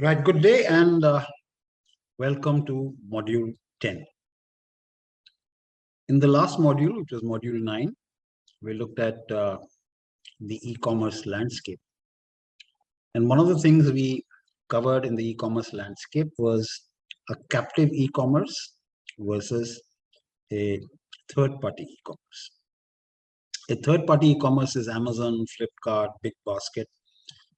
Right, good day and welcome to module 10. In the last module, which was module 9, we looked at the e-commerce landscape. And one of the things we covered in the e-commerce landscape was a captive e-commerce versus a third-party e-commerce. A third-party e-commerce is Amazon, Flipkart, Big Basket,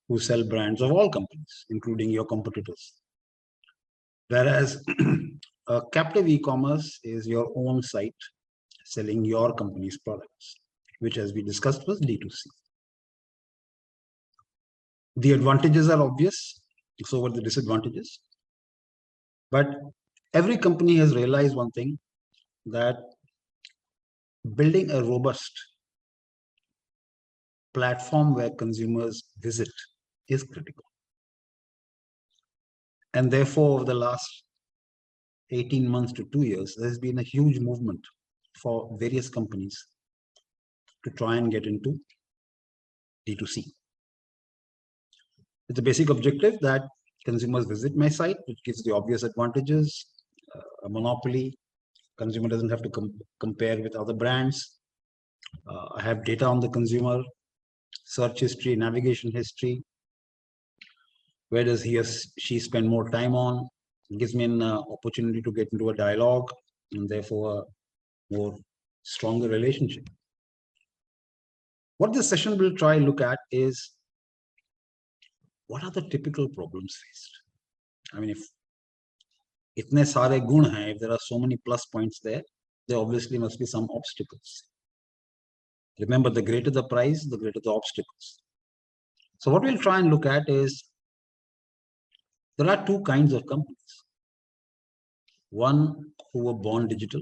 who sell brands of all companies, including your competitors. Whereas a captive e-commerce is your own site selling your company's products, which, as we discussed, was D2C. The advantages are obvious, so what are the disadvantages? But every company has realized one thing, that building a robust platform where consumers visit is critical. And therefore, over the last 18 months to 2 years, there's been a huge movement for various companies to try and get into D2C. It's a basic objective that consumers visit my site, which gives the obvious advantages, a monopoly. Consumer doesn't have to compare with other brands. I have data on the consumer, search history, navigation history. Where does he or she spend more time on? It gives me an opportunity to get into a dialogue and therefore a more stronger relationship. What this session will try look at is, what are the typical problems faced? I mean, if itne sare gun hai, if there are so many plus points there obviously must be some obstacles. Remember, the greater the price, the greater the obstacles. So what we'll try and look at is, there are two kinds of companies. One who were born digital,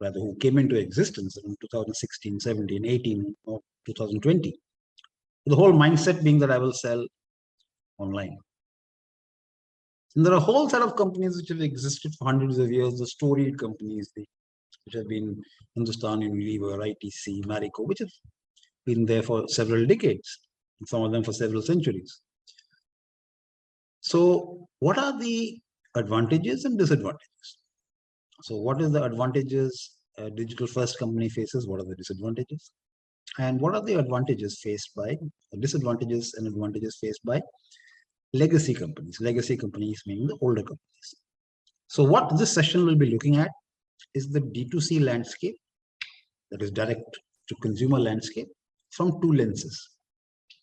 rather who came into existence in 2016, 17, 18, or 2020. The whole mindset being that I will sell online. And there are a whole set of companies which have existed for hundreds of years, the storied companies, which have been Hindustan Unilever, ITC, Marico, which have been there for several decades, and some of them for several centuries. So what are the advantages and disadvantages? So what is the advantages a digital first company faces? What are the disadvantages? And what are the advantages faced by, disadvantages and advantages faced by legacy companies? Legacy companies meaning the older companies. So what this session will be looking at is the D2C landscape, that is direct to consumer landscape, from two lenses.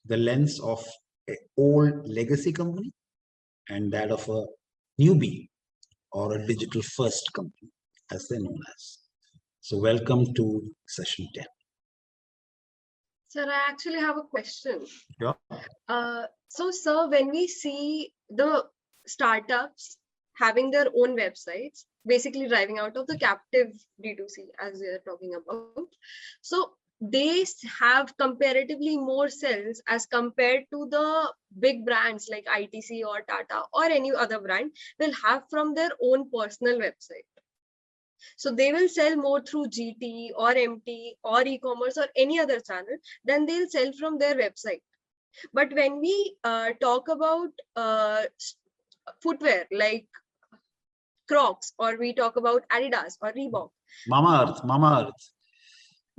The lens of an old legacy company and that of a newbie or a digital first company, as they're known as. So welcome to session 10. Sir, I actually have a question. Yeah. So, sir, when we see the startups having their own websites, basically driving out of the captive D2C, as we are talking about, so they have comparatively more sales as compared to the big brands like ITC or Tata or any other brand will have from their own personal website. So they will sell more through GT or MT or e-commerce or any other channel than they'll sell from their website. But when we talk about footwear like Crocs, or we talk about Adidas or Reebok, Mama Earth.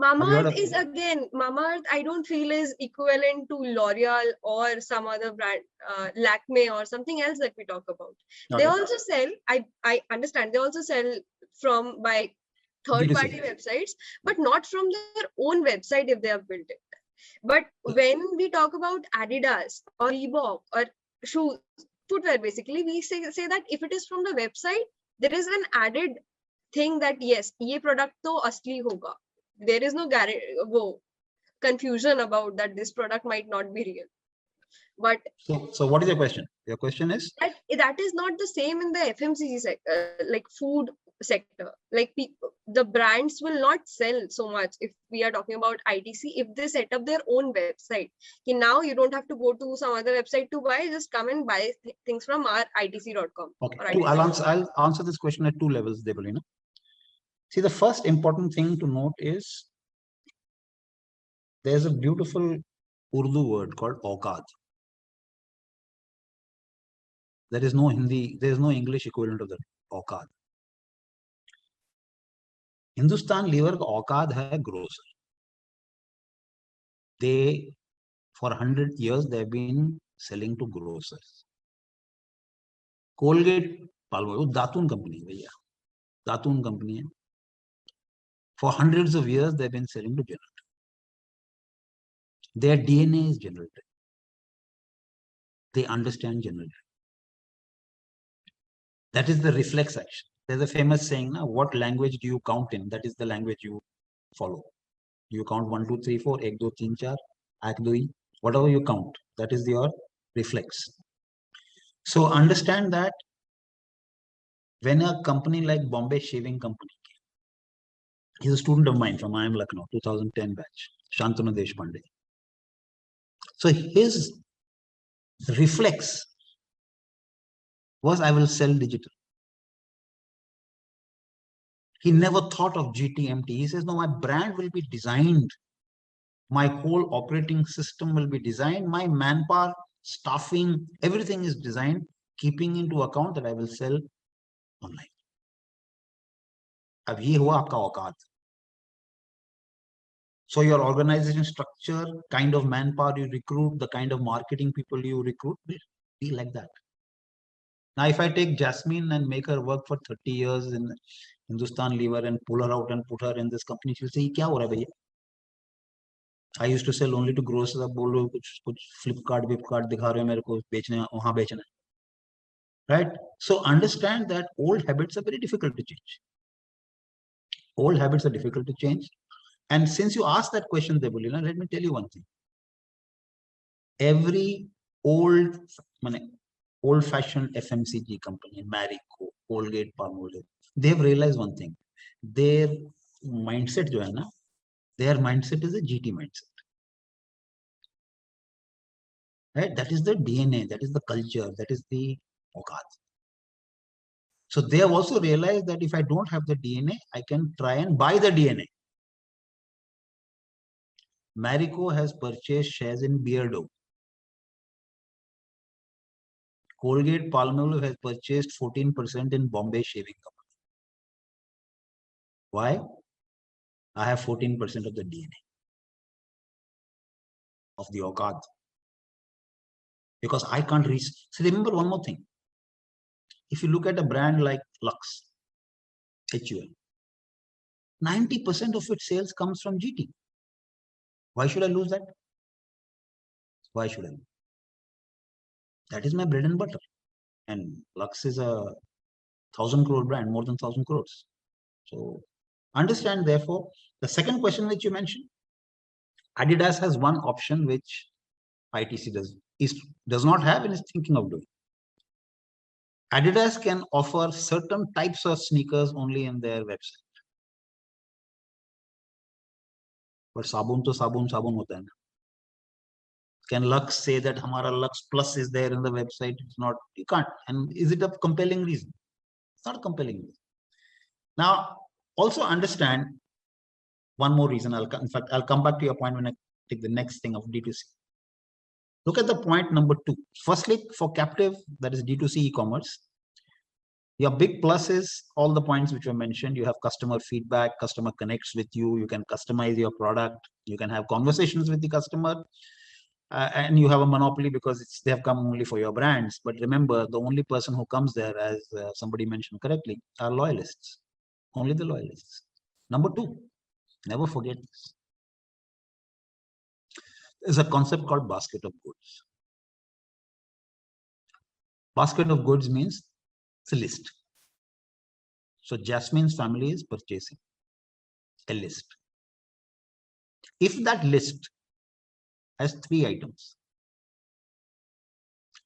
Mama Earth is again, Mama Earth I don't feel is equivalent to L'Oreal or some other brand, Lakme or something else that we talk about. Okay. They also sell, I understand, they also sell from by third-party websites, but not from their own website if they have built it. But when we talk about Adidas or Reebok or shoes, footwear, basically, we say that if it is from the website, there is an added thing that yes, ye product to asli hoga. There is no confusion about that this product might not be real. But so what is your question? Your question is that is not the same in the FMCG sector, like food sector. Like the brands will not sell so much if we are talking about ITC if they set up their own website. Now you don't have to go to some other website to buy, just come and buy things from our itc.com. Okay, I'll answer this question at two levels, Devalina. See, the first important thing to note is there's a beautiful Urdu word called awqat. There is no Hindi, there is no English equivalent of the औकात. Hindustan liver का औकात है grocer. They, for 100 years, they have been selling to grocers. Colgate, Palmolive, दातून company है भैया, दातून company है. For hundreds of years, they have been selling to general. Their DNA is general. They understand general. That is the reflex action. There's a famous saying, now, what language do you count in? That is the language you follow. You count 1, 2, 3, 4, 1, 2, 3, 4, 1, 2, whatever you count, that is your reflex. So understand that when a company like Bombay Shaving Company, he's a student of mine from IIM Lucknow, 2010 batch, Shantanu Deshpande. So his reflex was, I will sell digital. He never thought of GTMT. He says, no, my brand will be designed. My whole operating system will be designed. My manpower, staffing, everything is designed, keeping into account that I will sell online. अब ये हुआ आपका औकात. So your organization structure, kind of manpower you recruit, the kind of marketing people you recruit will be like that. Now, if I take Jasmine and make her work for 30 years in Hindustan Lever and pull her out and put her in this company, she'll say, "Kya ho raha hai bhaiya? I used to sell only to grocers. अब बोल रहे हो कुछ Flipkart दिखा रहे हो मेरे को बेचने वहाँ बेचना है." Right? So understand that old habits are very difficult to change. Old habits are difficult to change. And since you asked that question, Debulina, let me tell you one thing. Every old-fashioned FMCG company, Marico, Colgate, Palmolive, they have realized one thing. Their mindset, their mindset is a GT mindset. Right? That is the DNA, that is the culture, that is the औकात. So they have also realized that if I don't have the DNA, I can try and buy the DNA. Marico has purchased shares in Beardo. Colgate Palmolive has purchased 14% in Bombay Shaving Company. Why? I have 14% of the DNA of the औकात. Because I can't reach. So remember one more thing. If you look at a brand like Lux, HUL, 90% of its sales comes from GT. Why should I lose that? Why should I? That is my bread and butter. And Lux is a 1,000 crore brand, more than 1,000 crores. So understand, therefore, the second question which you mentioned, Adidas has one option which ITC does not have and is thinking of doing. Adidas can offer certain types of sneakers only in their website. But sabun to sabun hota hai na. Can Lux say that Hamara Lux Plus is there in the website? It's not, you can't. And is it a compelling reason? It's not a compelling reason. Now, also understand one more reason. In fact, I'll come back to your point when I take the next thing of D2C. Look at the point number 2. Firstly, for captive, that is D2C e-commerce, your big plus is all the points which were mentioned. You have customer feedback, customer connects with you, you can customize your product, you can have conversations with the customer, and you have a monopoly because they have come only for your brands. But remember, the only person who comes there, as somebody mentioned correctly, are loyalists. Only the loyalists. Number 2, never forget this. There's a concept called basket of goods. Basket of goods means it's a list. So Jasmine's family is purchasing a list. If that list has 3 items,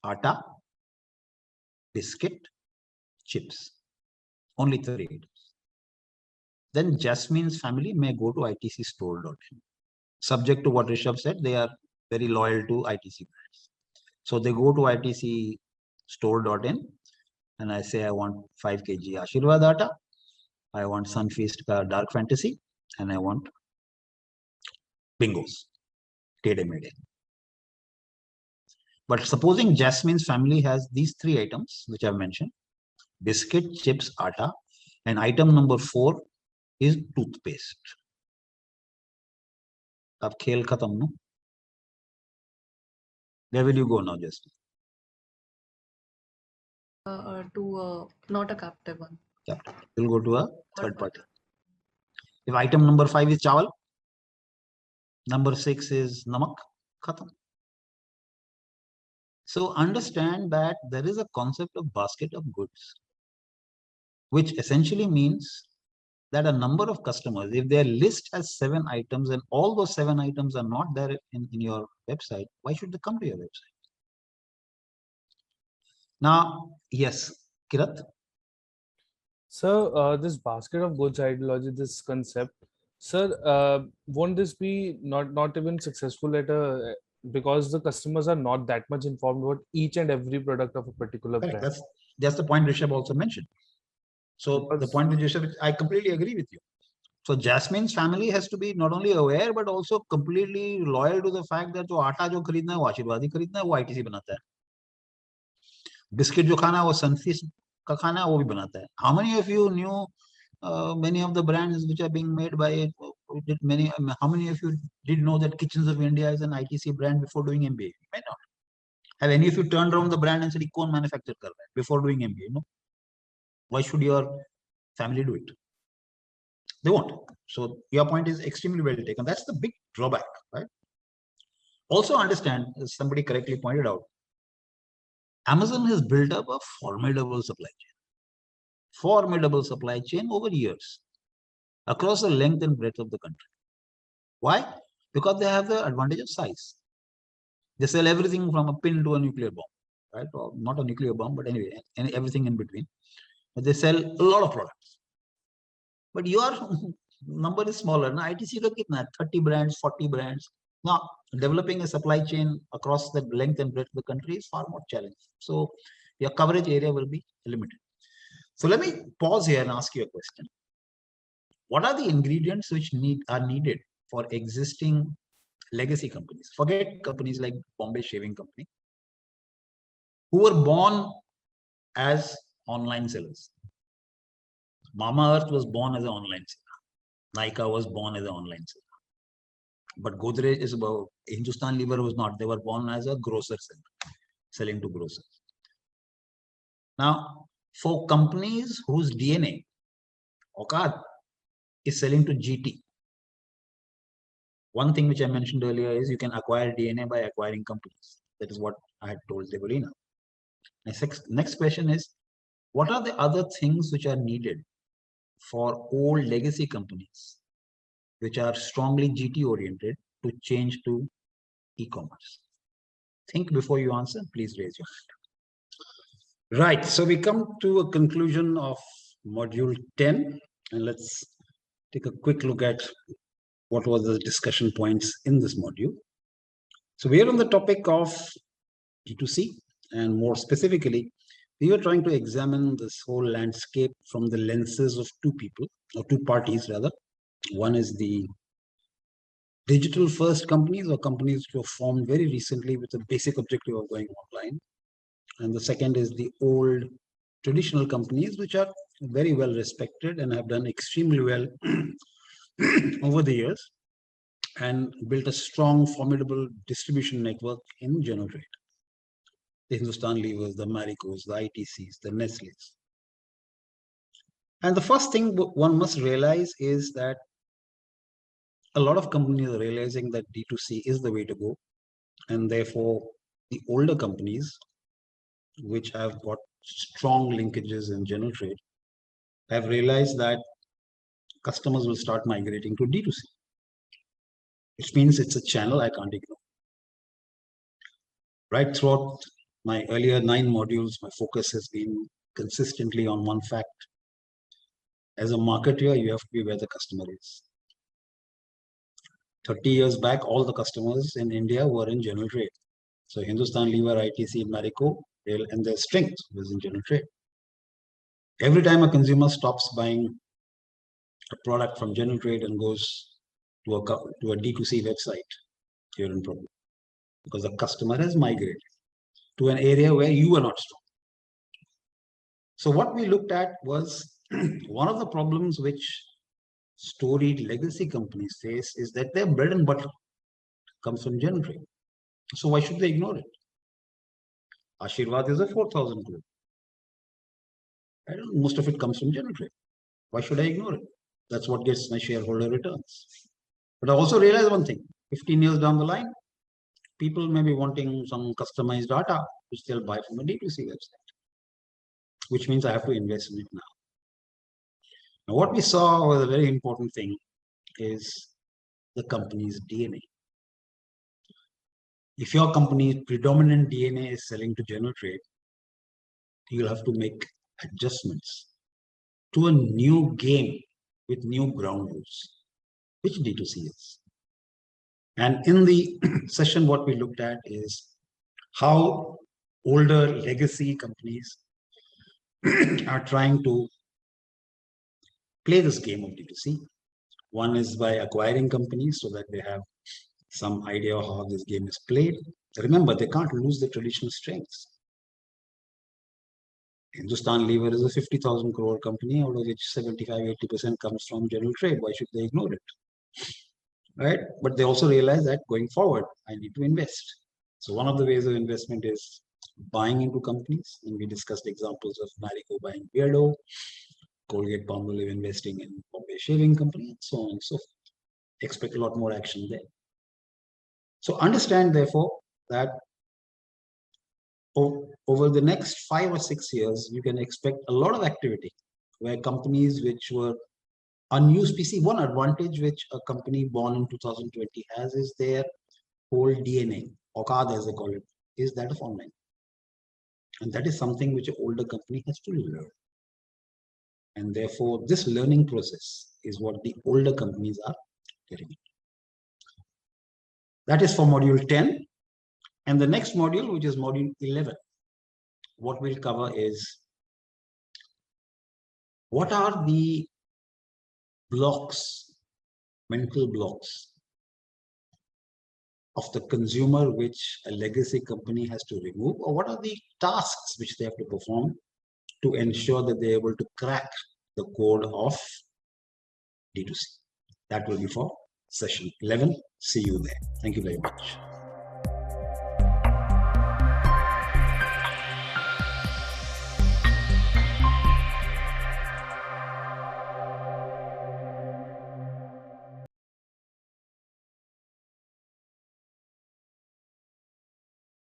atta, biscuit, chips, only 3 items, then Jasmine's family may go to itcstore.in. Subject to what Rishabh said, they are very loyal to ITC brands. So they go to itcstore.in and I say, I want 5 kg Ashirwad atta, I want Sunfeast Dark Fantasy, and I want bingos, Tede Mede. But supposing Jasmine's family has these 3 items, which I've mentioned: biscuit, chips, atta, and item number 4 is toothpaste. Ab khel khatam, no? Where will you go now, Jasmine? To not a captive one. Captive. You'll go to a third party. If item number 5 is chawal, number 6 is namak, khatam. So understand that there is a concept of basket of goods, which essentially means that a number of customers, if their list has 7 items and all those 7 items are not there in your website, why should they come to your website? Now, yes, Kirat? Sir, this basket of goods ideology, this concept, sir, won't this be not even successful at a because the customers are not that much informed about each and every product of a particular Correct. brand. That's the point Rishabh also mentioned. So the point with Rishabh, I completely agree with you. So Jasmine's family has to be not only aware but also completely loyal to the fact that जो आटा जो खरीदना है वो आशीर्वाद ही खरीदना है, वो ITC बनाता है. बिस्किट जो खाना है वो सनफीस्ट का खाना है, वो भी बनाता है. How many of you knew many of the brands which are being made by how many of you did know that Kitchens of India is an ITC brand before doing MBA? You may not. Have any of you turned around the brand and said, "कौन manufacture कर रहा है?" before doing MBA? No. Why should your family do it? They won't. So your point is extremely well taken. That's the big drawback, right? Also understand, as somebody correctly pointed out, Amazon has built up a formidable supply chain. Formidable supply chain over years across the length and breadth of the country. Why? Because they have the advantage of size. They sell everything from a pin to a nuclear bomb, right? Or not a nuclear bomb, but anyway, everything in between. But they sell a lot of products. But your number is smaller. Now, ITC ka kitna? 30 brands, 40 brands. Now, developing a supply chain across the length and breadth of the country is far more challenging. So your coverage area will be limited. So let me pause here and ask you a question. What are the ingredients which are needed for existing legacy companies? Forget companies like Bombay Shaving Company, who were born as online sellers. Mamaearth was born as an online seller. Nykaa was born as an online seller. But Godrej is about Hindustan Lever was not. They were born as a grocer seller, selling to grocers. Now, for companies whose DNA, Okad, is selling to GT, one thing which I mentioned earlier is you can acquire DNA by acquiring companies. That is what I had told Devolina. Next question is, what are the other things which are needed for old legacy companies which are strongly GT oriented to change to e-commerce? Think before you answer. Please raise your hand. Right. So we come to a conclusion of module 10, and let's take a quick look at what were the discussion points in this module. So we are on the topic of D2C, and more specifically, we were trying to examine this whole landscape from the lenses of 2 people, or 2 parties rather. One is the digital first companies, or companies which were formed very recently with the basic objective of going online. And the second is the old traditional companies, which are very well respected and have done extremely well over the years and built a strong, formidable distribution network in general trade. The Hindustan Levers, the Maricos, the ITCs, the Nestles. And the first thing one must realize is that a lot of companies are realizing that D2C is the way to go. And therefore, the older companies, which have got strong linkages in general trade, have realized that customers will start migrating to D2C, which means it's a channel I can't ignore. Right throughout my earlier 9 modules, my focus has been consistently on one fact. As a marketer, you have to be where the customer is. 30 years back, all the customers in India were in general trade. So Hindustan Lever, ITC, Marico, and their strength was in general trade. Every time a consumer stops buying a product from general trade and goes to a D2C website, you're in problem, because the customer has migrated. to an area where you were not strong. So what we looked at was one of the problems which storied legacy companies face is that their bread and butter comes from general trade. So why should they ignore it? Ashirvad is a 4,000 crore. Most of it comes from general trade. Why should I ignore it? That's what gets my shareholder returns. But I also realized one thing, 15 years down the line, people may be wanting some customized data, which they'll buy from a D2C website, which means I have to invest in it now. Now, what we saw was a very important thing is the company's DNA. If your company's predominant DNA is selling to general trade, you'll have to make adjustments to a new game with new ground rules, which D2C is. And in the session, what we looked at is how older legacy companies are trying to play this game of D2C. One is by acquiring companies so that they have some idea of how this game is played. Remember, they can't lose the traditional strengths. Hindustan Lever is a 50,000 crore company, out of which 75-80% comes from general trade. Why should they ignore it? Right? But they also realize that going forward, I need to invest. So one of the ways of investment is buying into companies. And we discussed examples of Marico buying Beardo, Colgate Palmolive investing in Bombay Shaving Company, and so on and so forth. Expect a lot more action there. So understand, therefore, that over the next 5 or 6 years, you can expect a lot of activity where companies which were unused PC, one advantage which a company born in 2020 has is their whole DNA, Okad as they call it, is that of online. And that is something which an older company has to learn. And therefore, this learning process is what the older companies are getting into. That is for module 10. And the next module, which is module 11, what we'll cover is what are the blocks, mental blocks of the consumer which a legacy company has to remove, or what are the tasks which they have to perform to ensure that they're able to crack the code of D2C. That will be for session 11. See you there. Thank you very much.